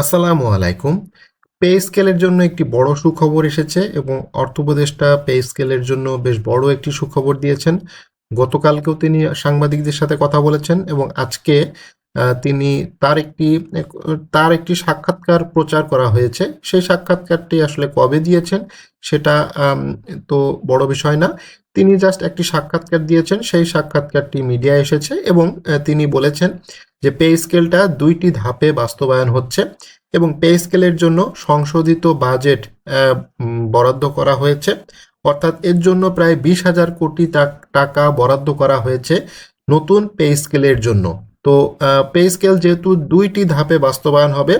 আসসালামু আলাইকুম। পে স্কেলের জন্য একটি বড় সুখবর এসেছে এবং অর্থ উপদেষ্টা পে স্কেলের জন্য বেশ বড় একটি সুখবর দিয়েছেন। গতকালকেও তিনি সাংবাদিকদের সাথে কথা বলেছেন এবং আজকে তিনি তার একটি তার একটি সাক্ষাৎকার প্রচার করা হয়েছে। সেই সাক্ষাৎকারটি আসলে কবে দিয়েছেন সেটা তো বড় বিষয় না। তিনি জাস্ট একটি সাক্ষাৎকার দিয়েছেন, সেই সাক্ষাৎকারটি মিডিয়ায় এসেছে এবং তিনি বলেছেন যে পে স্কেলটা ২টি ধাপে বাস্তবায়ন হচ্ছে এবং পে স্কেলের জন্য সংশোধিত বাজেট বরাদ্দ করা হয়েছে। অর্থাৎ এর জন্য প্রায় ২০,০০০ কোটি টাকা বরাদ্দ করা হয়েছে নতুন পে স্কেলের জন্য। তো পে স্কেল যেহেতু ২টি ধাপে বাস্তবায়ন হবে,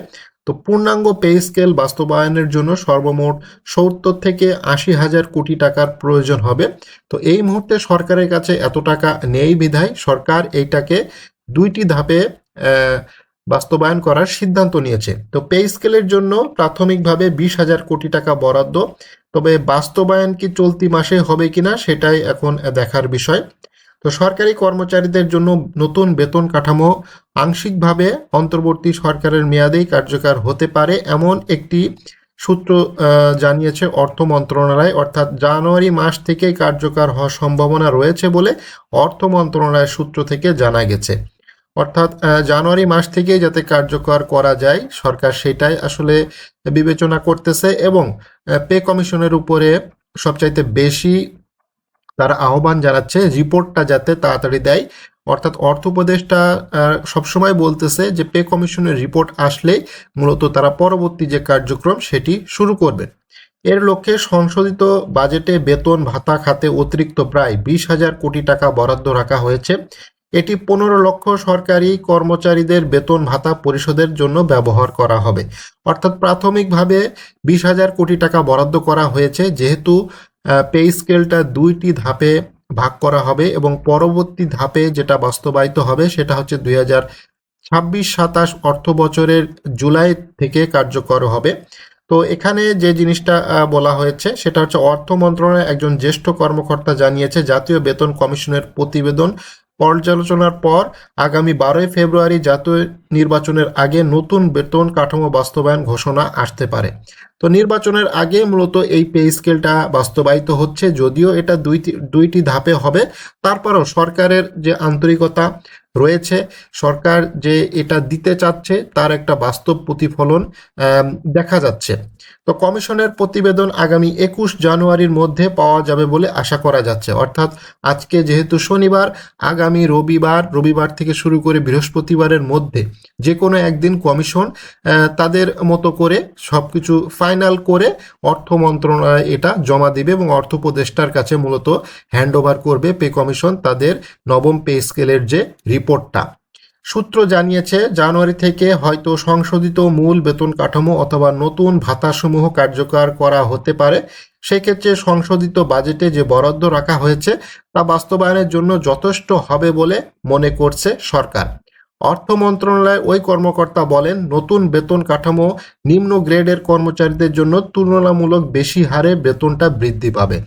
তো পূর্ণাঙ্গ পে স্কেল বাস্তবায়নের জন্য সর্বমোট ৭০ থেকে ৮০,০০০ কোটি টাকার প্রয়োজন হবে। তো এই মুহূর্তে সরকারের কাছে এত টাকা নেই বিধায় সরকার এইটাকে ২টি ধাপে বাস্তবায়ন করার সিদ্ধান্ত নিয়েছে। তো পে স্কেলের জন্য প্রাথমিকভাবে ২০,০০০ কোটি টাকা বরাদ্দ, তবে বাস্তবায়ন কি চলতি মাসে হবে কিনা সেটাই এখন দেখার বিষয়। তো সরকারি কর্মচারীদের জন্য নতুন বেতন কাঠামো আংশিকভাবে অন্তর্বর্তী সরকারের মেয়াদেই কার্যকর হতে পারে এমন একটি সূত্র জানিয়েছে অর্থ মন্ত্রণালয়, অর্থাৎ জানুয়ারি মাস থেকেই কার্যকর হওয়ার সম্ভাবনা রয়েছে বলে অর্থ মন্ত্রণালয়ের সূত্র থেকে জানা গেছে। অর্থাৎ জানুয়ারি মাস থেকেই যাতে কার্যকর করা যায় সরকার সেটাই আসলে বিবেচনা করতেছে এবং পে কমিশনের উপরে সবচাইতে বেশি তারা আহ্বান জানাচ্ছে রিপোর্টটা যাতে তাড়াতাড়ি দেয়। অর্থাৎ অর্থ উপদেষ্টা সবসময় বলতেছে যে পে কমিশনের রিপোর্ট আসলেই মূলত তারা পরবর্তী যে কার্যক্রম সেটি শুরু করবে। এর লক্ষ্যে সংশোধিত বাজেটে বেতন ভাতা খাতে অতিরিক্ত প্রায় ২০,০০০ কোটি টাকা বরাদ্দ রাখা হয়েছে। এটি ১৫ লক্ষ সরকারি কর্মচারীদের বেতন ভাতা পরিশোধের জন্য ব্যবহার করা হবে। অর্থাৎ প্রাথমিকভাবে ২০,০০০ কোটি টাকা বরাদ্দ করা হয়েছে, যেহেতু পে স্কেলটা ২টি ধাপে ভাগ করা হবে এবং পরবর্তী ধাপে যেটা বাস্তবায়িত হবে সেটা হচ্ছে ২০২৬-২৭ অর্থ বছরের জুলাই থেকে কার্যকর হবে। তো এখানে যে জিনিসটা বলা হয়েছে সেটা হচ্ছে অর্থ মন্ত্রণালয়ের একজন জ্যেষ্ঠ কর্মকর্তা জানিয়েছে জাতীয় বেতন কমিশনের প্রতিবেদন পর্যালোচনার পর আগামী ১২ই ফেব্রুয়ারি জাতীয় নির্বাচনের আগে নতুন বেতন কাঠামো বাস্তবায়ন ঘোষণা আসতে পারে। তো নির্বাচনের আগে মূলত এই পে স্কেলটা বাস্তবায়িত হচ্ছে, যদিও এটা দুইটি ধাপে হবে, তারপরেও সরকারের যে আন্তরিকতা রয়েছে, সরকার যে এটা দিতে চাচ্ছে তার একটা বাস্তব প্রতিফলন দেখা যাচ্ছে। তো কমিশনের প্রতিবেদন আগামী ২১ জানুয়ারির মধ্যে পাওয়া যাবে বলে আশা করা যাচ্ছে। অর্থাৎ আজকে যেহেতু শনিবার, আগামী রবিবার থেকে শুরু করে বৃহস্পতিবারের মধ্যে যে কোনো একদিন কমিশন তাদের মতো করে সব কিছু ফাইনাল করে অর্থ মন্ত্রণালয় এটা জমা দিবে এবং অর্থ উপদেষ্টার কাছে মূলত হ্যান্ডওভার করবে পে কমিশন তাদের নবম পে স্কেলের যে রিপোর্টটা। সূত্র জানিয়েছে জানুয়ারি থেকে হয়তো সংশোধিত মূল বেতন কাঠামো অথবা নতুন ভাতাসমূহ কার্যকর করা হতে পারে। সেক্ষেত্রে সংশোধিত বাজেটে যে বরাদ্দ রাখা হয়েছে তা বাস্তবায়নের জন্য যথেষ্ট হবে বলে মনে করছে সরকার। অর্থ মন্ত্রণালয়ের ওই কর্মকর্তা বলেন নতুন বেতন কাঠামো নিম্ন গ্রেডের কর্মচারীদের জন্য তুলনামূলক বেশি হারে বেতনটা বৃদ্ধি পাবে।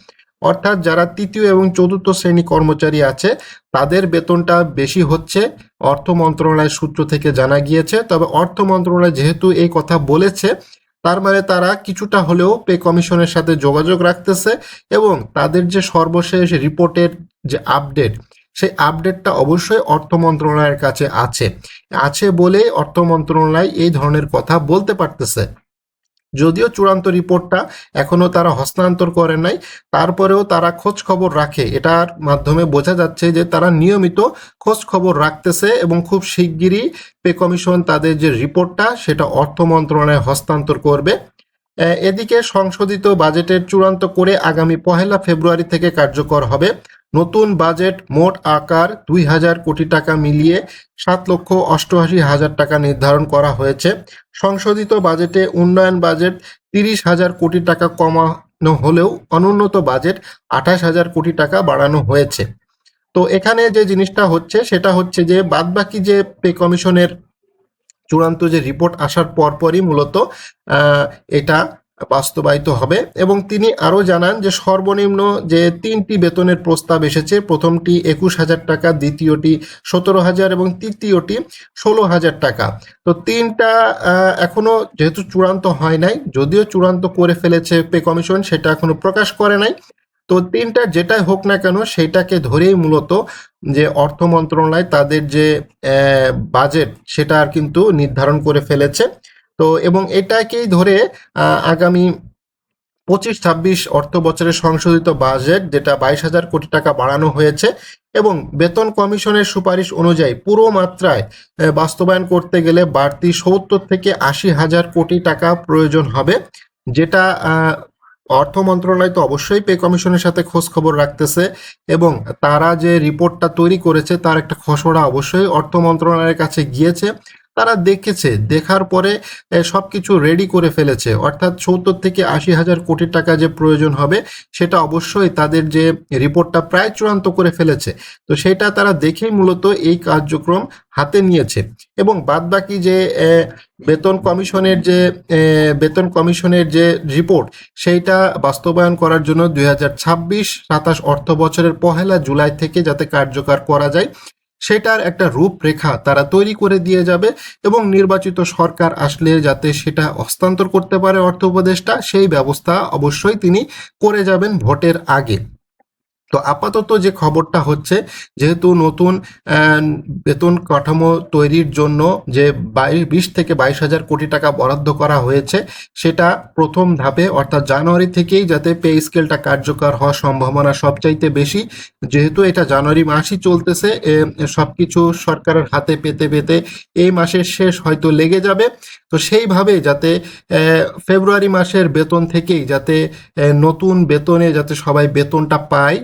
অর্থাৎ যারা তৃতীয় এবং চতুর্থ শ্রেণী কর্মচারী আছে তাদের বেতনটা বেশি হচ্ছে, অর্থ মন্ত্রণালয়ের সূত্র থেকে জানা গিয়েছে। তবে অর্থ মন্ত্রণালয় যেহেতু এই কথা বলেছে, তার মানে তারা কিছুটা হলেও পে কমিশনের সাথে যোগাযোগ রাখতেছে এবং তাদের যে সর্বশেষ রিপোর্টের যে আপডেট, সেই আপডেটটা অবশ্যই অর্থ মন্ত্রণালয়ের কাছে আছে বলেই অর্থ মন্ত্রণালয় এই ধরনের কথা বলতে পারতেছে। যদিও চূড়ান্ত রিপোর্টটা এখনো তারা হস্তান্তর করে নাই, তারপরেও তারা খোঁজ খবর রাখে, এটার মাধ্যমে বোঝা যাচ্ছে যে তারা নিয়মিত খোঁজ খবর রাখতেছে এবং খুব শিগগিরই পে কমিশন তাদের যে রিপোর্টটা সেটা অর্থ মন্ত্রণালয়ে হস্তান্তর করবে। এদিকে সংশোধিত বাজেটের চূড়ান্ত করে আগামী ১লা ফেব্রুয়ারি থেকে কার্যকর হবে। নতুন বাজেট মোট আকার ২,০০০ কোটি টাকা মিলিয়ে ৭,৮৮,০০০ টাকা নির্ধারণ করা হয়েছে। সংশোধিত বাজেটে উন্নয়ন বাজেট ৩০,০০০ কোটি টাকা কমানো হলেও অনুন্নত বাজেট ২৮,০০০ কোটি টাকা বাড়ানো হয়েছে। তো এখানে যে জিনিসটা হচ্ছে সেটা হচ্ছে যে বাদবাকি যে পে কমিশনের চূড়ান্ত যে রিপোর্ট আসার পরপরই মূলত এটা বাস্তবায়িত হবে। এবং তিনি আরও জানান যে সর্বনিম্ন যে 3টি বেতনের প্রস্তাব এসেছে, প্রথমটি 21,000 টাকা, দ্বিতীয়টি 17,000 এবং তৃতীয়টি 16,000 টাকা। তো তিনটা এখনো যেহেতু চূড়ান্ত হয় নাই, যদিও চূড়ান্ত করে ফেলেছে পে কমিশন, সেটা এখনো প্রকাশ করে নাই। তো তিনটা যেটাই হোক না কেন সেইটাকে ধরেই মূলত যে অর্থ মন্ত্রণালয় তাদের যে বাজেট সেটা কিন্তু নির্ধারণ করে ফেলেছে। তো এবং এটাকেই ধরে আগামী 25-26 অর্থ বছরের সংশোধিত বাজেট, যেটা 22,000 কোটি টাকা বাড়ানো হয়েছে, এবং বেতন কমিশনের সুপারিশ অনুযায়ী পুরো মাত্রায় বাস্তবায়ন করতে গেলে বাড়তি 70 থেকে 80,000 কোটি টাকা প্রয়োজন হবে, যেটা অর্থ মন্ত্রণালয় তো অবশ্যই পে কমিশনের সাথে খোঁজ খবর রাখতেছে, এবং তারা যে রিপোর্টটা তৈরি করেছে তার একটা খসড়া অবশ্যই অর্থ মন্ত্রণালয়ের কাছে গিয়েছে। তারা দেখেছে, দেখার পরে সবকিছু রেডি করে ফেলেছে, অর্থাৎ 70 থেকে 80,000 কোটি টাকা যে প্রয়োজন হবে সেটা অবশ্যই তাদের যে রিপোর্টটা প্রায় চূড়ান্ত করে ফেলেছে। তো সেটা তারা দেখেই মূলত এই কার্যক্রম হাতে নিয়েছে। এবং বাদবাকি যে বেতন কমিশনের যে রিপোর্ট সেইটা বাস্তবায়ন করার জন্য 2026-27 অর্থ বছরের 1 জুলাই থেকে যাতে কার্যকর করা যায় সেটার একটা রূপরেখা তারা তৈরি করে দিয়ে যাবে, এবং নির্বাচিত সরকার আসলে যাতে সেটা হস্তান্তর করতে পারে অর্থ উপদেষ্টা, সেই ব্যবস্থা অবশ্যই তিনি করে যাবেন ভোটের আগে। তো আপাতত যে খবরটা হচ্ছে, যেহেতু নতুন বেতন কাঠামো তৈরির জন্য যে 20 থেকে 22,000 কোটি টাকা বরাদ্দ করা হয়েছে, সেটা প্রথম ধাপে অর্থাৎ জানুয়ারি থেকেই যাতে পে স্কেলটা কার্যকর হওয়ার সম্ভাবনা সবচাইতে বেশি। যেহেতু এটা জানুয়ারি মাসই চলতেছে, সবকিছু সরকারের হাতে পেতে পেতে এই মাসের শেষ হয়তো লেগে যাবে। তো সেইভাবে যাতে ফেব্রুয়ারি মাসের বেতন থেকেই যাতে নতুন বেতনে যাতে সবাই বেতনটা পায়,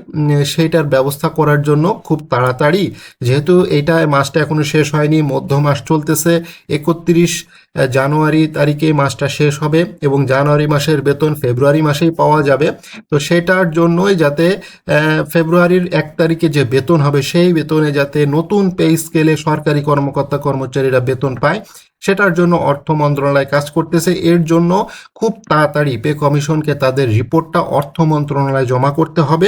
সেইটার ব্যবস্থা করার জন্য খুব তাড়াতাড়ি, যেহেতু এইটা মাসটা এখনো শেষ হয়নি, মধ্য মাস চলতেছে, 31 জানুয়ারি তারিখে মাসটা শেষ হবে এবং জানুয়ারি মাসের বেতন ফেব্রুয়ারি মাসেই পাওয়া যাবে। তো সেটার জন্যই যাতে ফেব্রুয়ারির 1 তারিখে যে বেতন হবে সেই বেতনে যাতে নতুন পে স্কেলে সরকারি কর্মকর্তা কর্মচারীরা বেতন পায়, সেটার জন্য অর্থ মন্ত্রণালয় কাজ করতেছে। এর জন্য খুব তাড়াতাড়ি পে কমিশনকে তাদের রিপোর্টটা অর্থ মন্ত্রণালয়ে জমা করতে হবে।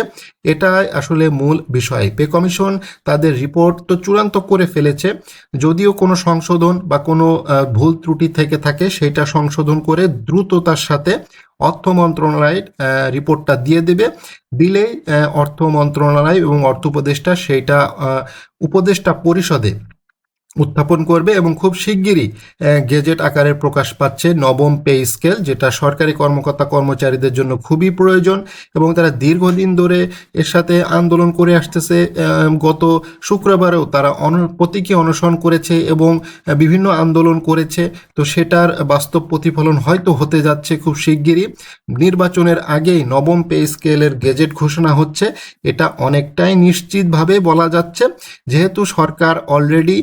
এটাই আসলে মূল বিষয়। পে কমিশন তাদের রিপোর্ট তো চূড়ান্ত করে ফেলেছে, যদিও কোনো সংশোধন বা কোনো ভুল ত্রুটি থেকে থাকে সেটা সংশোধন করে দ্রুততার সাথে অর্থ মন্ত্রণালয়ের রিপোর্টটা দিয়ে দেবে। দিলেই অর্থ মন্ত্রণালয় এবং অর্থ উপদেষ্টা সেইটা উপদেষ্টা পরিষদে উত্থাপন করবে, এবং খুব শিগগিরই গেজেট আকারে প্রকাশ পাচ্ছে নবম পে স্কেল, যেটা সরকারি কর্মকর্তা কর্মচারীদের জন্য খুবই প্রয়োজন, এবং তারা দীর্ঘদিন ধরে এর সাথে আন্দোলন করে আসতেছে। গত শুক্রবারেও তারা প্রতীকী অনশন করেছে এবং বিভিন্ন আন্দোলন করেছে। তো সেটার বাস্তব প্রতিফলন হয়তো হতে যাচ্ছে খুব শিগগিরই। নির্বাচনের আগেই নবম পে স্কেলের গেজেট ঘোষণা হচ্ছে, এটা অনেকটাই নিশ্চিতভাবে বলা যাচ্ছে, যেহেতু সরকার অলরেডি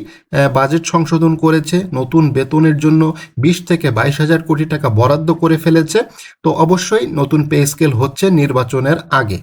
বাজেট সংশোধন করেছে, নতুন বেতনের জন্য 20 থেকে 22,000 কোটি টাকা বরাদ্দ করে ফেলেছে। তো অবশ্যই নতুন পে স্কেল হচ্ছে নির্বাচনের আগে।